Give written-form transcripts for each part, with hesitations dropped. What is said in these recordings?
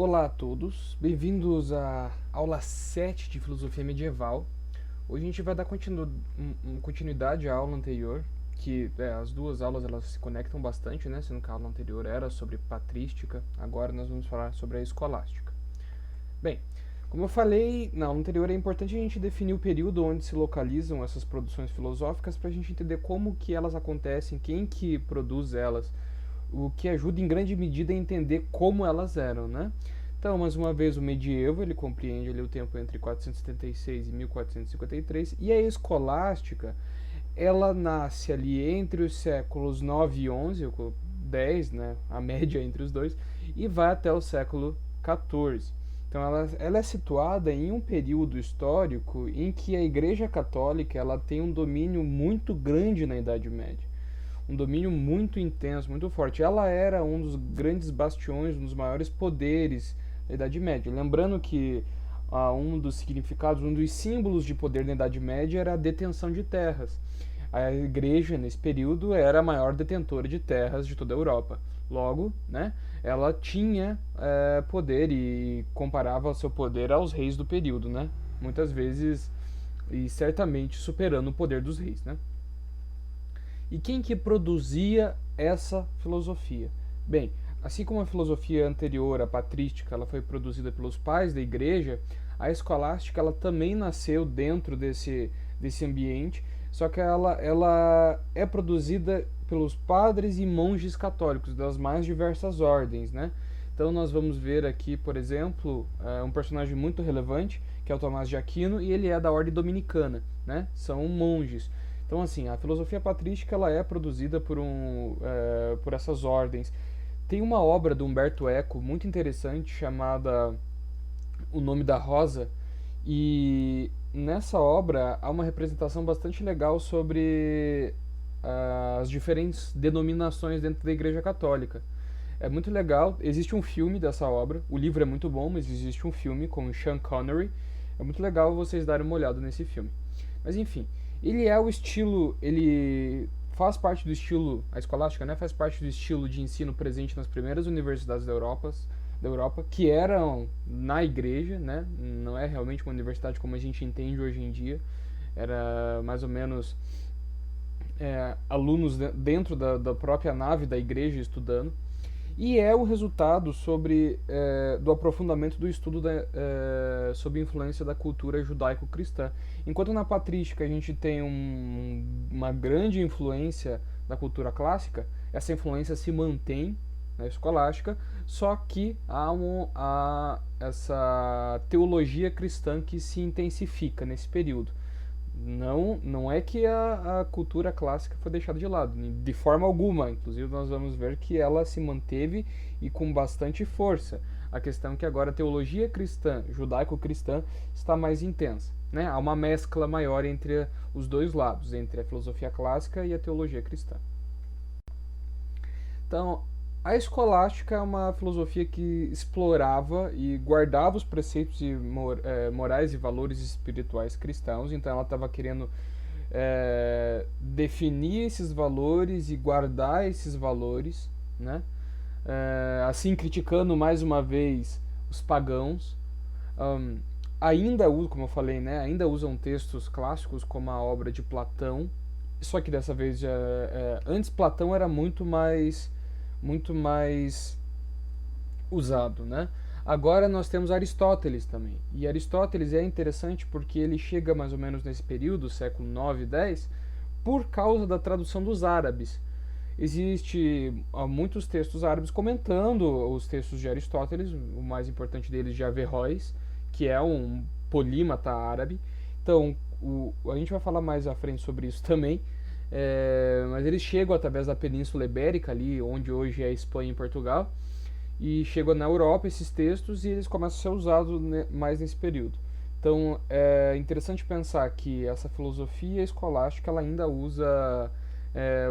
Olá a todos, bem-vindos à aula 7 de Filosofia Medieval. Hoje a gente vai dar continuidade à aula anterior, que as duas aulas elas se conectam bastante, né? Sendo que a aula anterior era sobre patrística, agora nós vamos falar sobre a escolástica. Bem, como eu falei na aula anterior, é importante a gente definir o período onde se localizam essas produções filosóficas para a gente entender como que elas acontecem, quem que produz elas, o que ajuda em grande medida a entender como elas eram, né? Então, mais uma vez, o medievo ele compreende ali o tempo entre 476 e 1453, e a escolástica ela nasce ali entre os séculos 9 e 11, ou 10, né, a média entre os dois, e vai até o século 14. Então ela é situada em um período histórico em que a Igreja Católica ela tem um domínio muito grande na Idade Média, um domínio muito intenso, muito forte. Ela era um dos grandes bastiões, um dos maiores poderes da Idade Média. Lembrando que um dos significados, um dos símbolos de poder na Idade Média era a detenção de terras. A igreja, nesse período, era a maior detentora de terras de toda a Europa. Logo, né, ela tinha poder e comparava seu poder aos reis do período, né? Muitas vezes e certamente superando o poder dos reis, né? E quem que produzia essa filosofia? Bem, assim como a filosofia anterior, a patrística, ela foi produzida pelos pais da igreja, a escolástica ela também nasceu dentro desse ambiente, só que ela é produzida pelos padres e monges católicos das mais diversas ordens, né? Então nós vamos ver aqui, por exemplo, um personagem muito relevante, que é o Tomás de Aquino, e ele é da ordem dominicana, né? São monges. Então, assim, a filosofia patrística ela é produzida por essas ordens. Tem uma obra do Humberto Eco muito interessante chamada O Nome da Rosa, e nessa obra há uma representação bastante legal sobre as diferentes denominações dentro da Igreja Católica. É muito legal, existe um filme dessa obra, o livro é muito bom, mas existe um filme com o Sean Connery. É muito legal vocês darem uma olhada nesse filme. Mas enfim, ele é o estilo, ele faz parte do estilo, a escolástica, né, faz parte do estilo de ensino presente nas primeiras universidades da Europa, que eram na igreja, né, não é realmente uma universidade como a gente entende hoje em dia, era mais ou menos alunos dentro da própria nave da igreja estudando, e é o resultado do aprofundamento do estudo sob influência da cultura judaico-cristã. Enquanto na patrística a gente tem uma grande influência da cultura clássica, essa influência se mantém na escolástica, só que há essa teologia cristã que se intensifica nesse período. Não é que a cultura clássica foi deixada de lado, de forma alguma. Inclusive, nós vamos ver que ela se manteve e com bastante força. A questão é que agora a teologia cristã, judaico-cristã, está mais intensa. Né? Há uma mescla maior entre os dois lados, entre a filosofia clássica e a teologia cristã. Então, a escolástica é uma filosofia que explorava e guardava os preceitos morais e valores espirituais cristãos, então ela estava querendo definir esses valores e guardar esses valores, né? Assim criticando mais uma vez os pagãos. Ainda usa, como eu falei, né, ainda usam textos clássicos como a obra de Platão, só que dessa vez antes Platão era muito mais usado, né? Agora nós temos Aristóteles também. E Aristóteles é interessante porque ele chega mais ou menos nesse período, século 9 e 10, por causa da tradução dos árabes. Existe muitos textos árabes comentando os textos de Aristóteles, o mais importante deles de Averroes, que é um polímata árabe. Então, a gente vai falar mais à frente sobre isso também. Mas eles chegam através da Península Ibérica, ali onde hoje é Espanha e Portugal, e chegam na Europa esses textos e eles começam a ser usados mais nesse período. Então é interessante pensar que essa filosofia escolástica ela ainda usa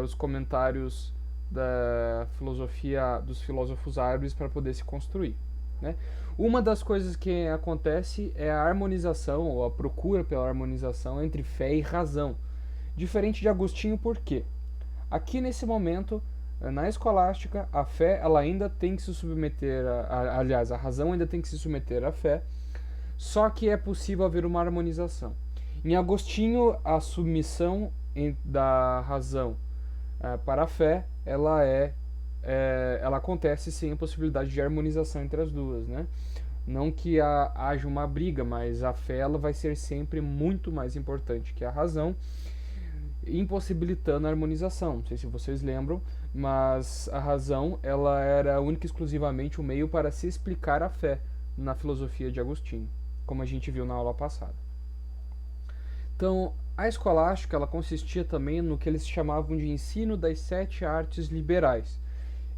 os comentários da filosofia dos filósofos árabes para poder se construir. Né? Uma das coisas que acontece é a harmonização, ou a procura pela harmonização entre fé e razão. Diferente de Agostinho, por quê? Aqui nesse momento Na escolástica, a fé ela ainda tem que se submeter, aliás, a razão ainda tem que se submeter à fé, só que é possível haver uma harmonização. Em Agostinho, a submissão da razão para a fé, ela acontece sem a possibilidade de harmonização entre as duas, né? Não que haja uma briga, mas a fé ela vai ser sempre muito mais importante que a razão, impossibilitando a harmonização. Não sei se vocês lembram, mas a razão ela era única e exclusivamente o meio para se explicar a fé na filosofia de Agostinho, como a gente viu na aula passada. Então, a escolástica ela consistia também no que eles chamavam de ensino das 7 artes liberais.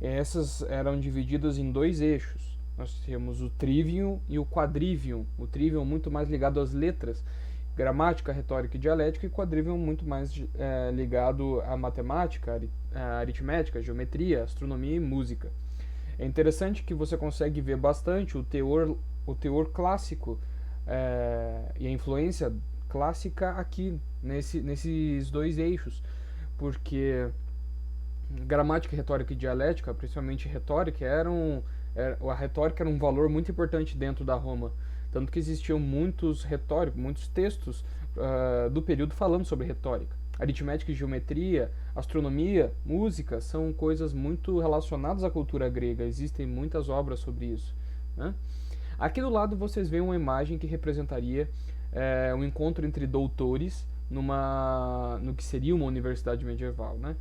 Essas eram divididas em 2 eixos. Nós temos o trivium e o quadrivium. O trivium muito mais ligado às letras, gramática, retórica e dialética, e o quadrivium muito mais ligado à matemática, à aritmética, geometria, astronomia e música. É interessante que você consegue ver bastante o teor clássico e a influência clássica aqui nesses 2 eixos, porque gramática, retórica e dialética, principalmente retórica, a retórica era um valor muito importante dentro da Roma, tanto que existiam muitos textos do período falando sobre retórica. Aritmética e geometria, astronomia, música são coisas muito relacionadas à cultura grega, existem muitas obras sobre isso, né? Aqui do lado vocês veem uma imagem que representaria um encontro entre doutores no que seria uma universidade medieval, né?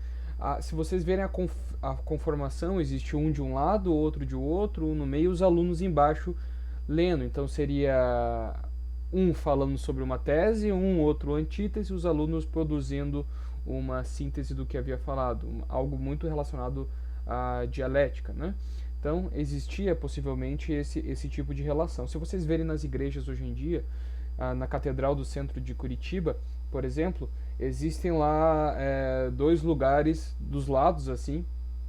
Se vocês verem a conformação, existe um de um lado, outro de outro, um no meio, os alunos embaixo lendo. Então seria um falando sobre uma tese, outro antítese, os alunos produzindo uma síntese do que havia falado, algo muito relacionado à dialética, né? Então existia possivelmente esse tipo de relação. Se vocês verem nas igrejas hoje em dia, na Catedral do Centro de Curitiba, por exemplo, existem lá 2 lugares dos lados assim,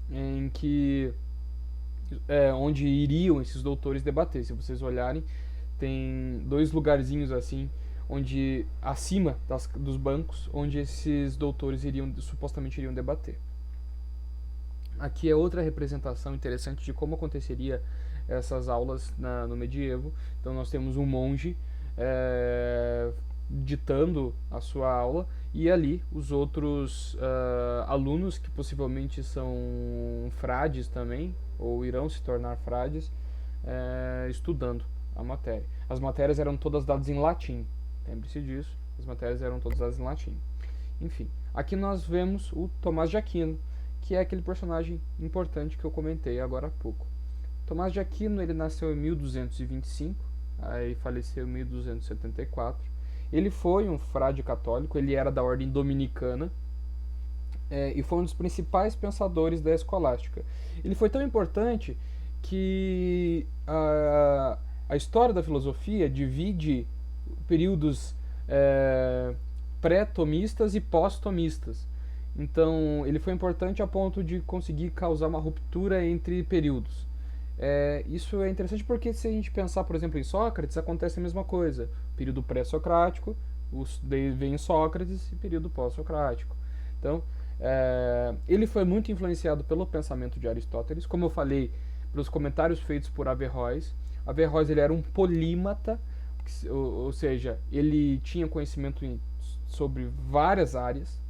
em que onde iriam esses doutores debater. Se vocês olharem, tem 2 lugarzinhos assim, onde acima dos bancos, onde esses doutores supostamente iriam debater. Aqui é outra representação interessante de como aconteceria essas aulas no medievo. Então nós temos um monge ditando a sua aula, e ali os outros alunos, que possivelmente são frades também, ou irão se tornar frades, estudando a matéria. As matérias eram todas dadas em latim, lembre-se disso, as matérias eram todas dadas em latim. Enfim, aqui nós vemos o Tomás de Aquino, que é aquele personagem importante que eu comentei agora há pouco. Tomás de Aquino, ele nasceu em 1225, aí faleceu em 1274. Ele foi um frade católico, ele era da ordem dominicana, e foi um dos principais pensadores da escolástica. Ele foi tão importante que a história da filosofia divide períodos pré-tomistas e pós-tomistas. Então, ele foi importante a ponto de conseguir causar uma ruptura entre períodos. Isso é interessante porque, se a gente pensar, por exemplo, em Sócrates, acontece a mesma coisa. Período pré-socrático, daí vem Sócrates, e período pós-socrático. Então, ele foi muito influenciado pelo pensamento de Aristóteles, como eu falei, pelos comentários feitos por Averroes. Averroes, ele era um polímata, ou seja, ele tinha conhecimento sobre várias áreas,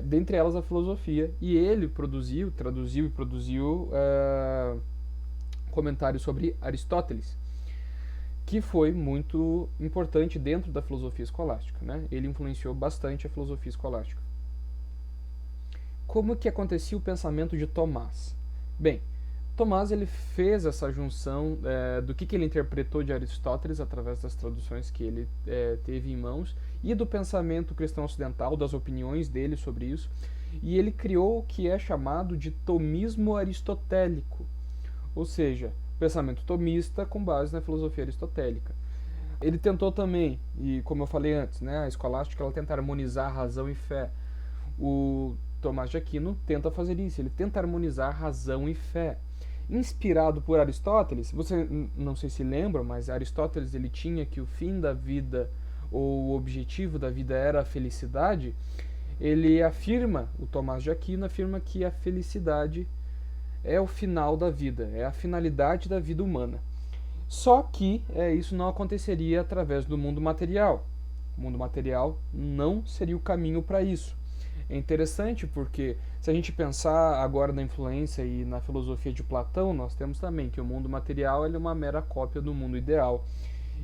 dentre elas a filosofia, e ele traduziu e produziu comentários sobre Aristóteles, que foi muito importante dentro da filosofia escolástica, né? Ele influenciou bastante a filosofia escolástica. Como que acontecia o pensamento de Tomás? Bem, Tomás ele fez essa junção do que ele interpretou de Aristóteles através das traduções que ele teve em mãos e do pensamento cristão ocidental, das opiniões dele sobre isso, e ele criou o que é chamado de tomismo aristotélico, ou seja, pensamento tomista com base na filosofia aristotélica. Ele tentou também, e como eu falei antes, né, a escolástica ela tenta harmonizar razão e fé. O Tomás de Aquino tenta fazer isso, ele tenta harmonizar razão e fé. Inspirado por Aristóteles, você não sei se lembra, mas Aristóteles ele tinha que o fim da vida ou o objetivo da vida era a felicidade. ele afirma, o Tomás de Aquino afirma que a felicidade é o final da vida, é a finalidade da vida humana. Só que isso não aconteceria através do mundo material. O mundo material não seria o caminho para isso. É interessante porque, se a gente pensar agora na influência e na filosofia de Platão, nós temos também que o mundo material ele é uma mera cópia do mundo ideal.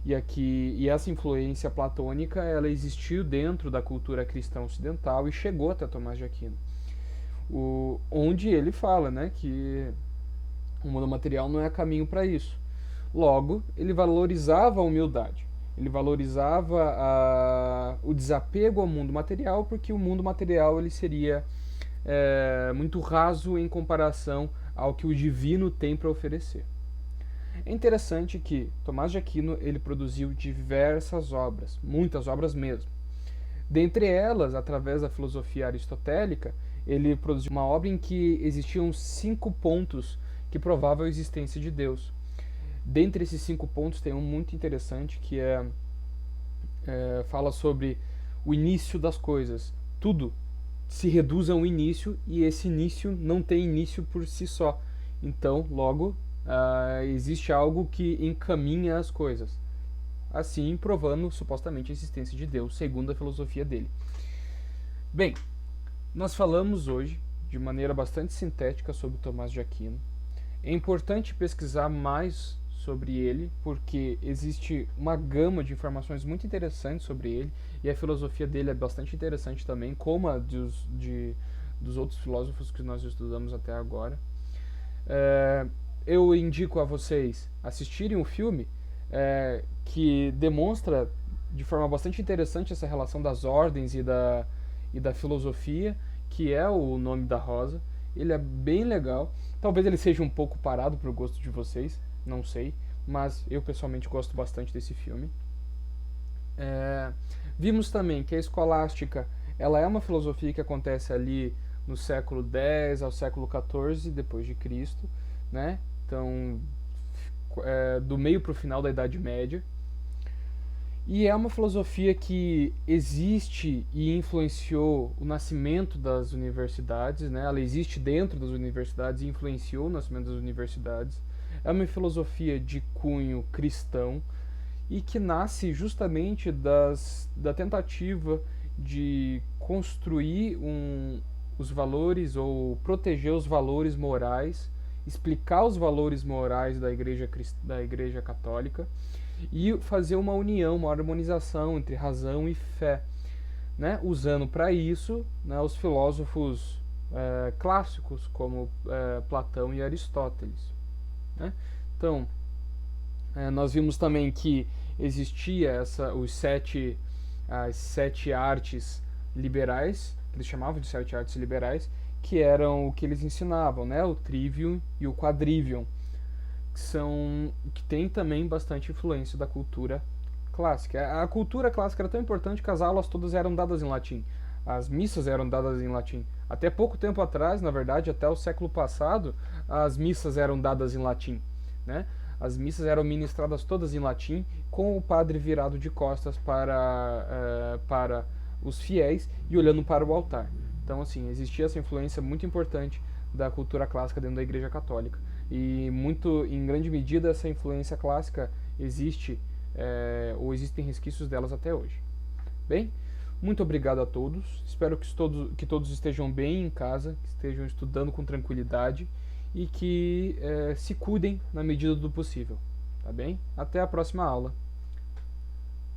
E essa influência platônica ela existiu dentro da cultura cristã ocidental e chegou até Tomás de Aquino. Onde ele fala, né, que o mundo material não é caminho para isso. Logo, ele valorizava a humildade. Ele valorizava o desapego ao mundo material, porque o mundo material ele seria muito raso em comparação ao que o divino tem para oferecer. É interessante que Tomás de Aquino ele produziu diversas obras, muitas obras mesmo. Dentre elas, através da filosofia aristotélica, ele produziu uma obra em que existiam 5 pontos que provavam a existência de Deus. Dentre esses 5 pontos tem um muito interessante que fala sobre o início das coisas. Tudo se reduz a um início e esse início não tem início por si só. Então, logo, existe algo que encaminha as coisas. Assim, provando supostamente a existência de Deus, segundo a filosofia dele. Bem, nós falamos hoje, de maneira bastante sintética, sobre Tomás de Aquino. É importante pesquisar mais sobre ele, porque existe uma gama de informações muito interessantes sobre ele, e a filosofia dele é bastante interessante também, como a dos outros filósofos que nós estudamos até agora. Eu indico a vocês assistirem o filme, que demonstra de forma bastante interessante essa relação das ordens e da filosofia, que é o Nome da Rosa. Ele é bem legal. Talvez ele seja um pouco parado para o gosto de vocês, não sei, mas eu pessoalmente gosto bastante desse filme. Vimos também que a escolástica ela é uma filosofia que acontece ali no século X ao século XIV depois de Cristo, né? Então, do meio para o final da Idade Média. E é uma filosofia que existe e influenciou o nascimento das universidades, né? Ela existe dentro das universidades e influenciou o nascimento das universidades. É uma filosofia de cunho cristão e que nasce justamente da tentativa de construir os valores ou proteger os valores morais, explicar os valores morais da Igreja Católica e fazer uma união, uma harmonização entre razão e fé, né? Usando para isso, né, os filósofos clássicos como Platão e Aristóteles, né? Então, nós vimos também que existia as 7 artes liberais, que eles chamavam de 7 artes liberais, que eram o que eles ensinavam, né? O trivium e o quadrivium, que tem também bastante influência da cultura clássica. A cultura clássica era tão importante que as aulas todas eram dadas em latim. As missas eram dadas em latim. Até pouco tempo atrás, na verdade, até o século passado, as missas eram dadas em latim, né? As missas eram ministradas todas em latim, com o padre virado de costas para os fiéis e olhando para o altar. Então, assim, existia essa influência muito importante da cultura clássica dentro da Igreja Católica. E em grande medida, essa influência clássica existe, ou existem resquícios delas até hoje. Bem, muito obrigado a todos. Espero que todos estejam bem em casa, que estejam estudando com tranquilidade e que se cuidem na medida do possível. Tá bem? Até a próxima aula.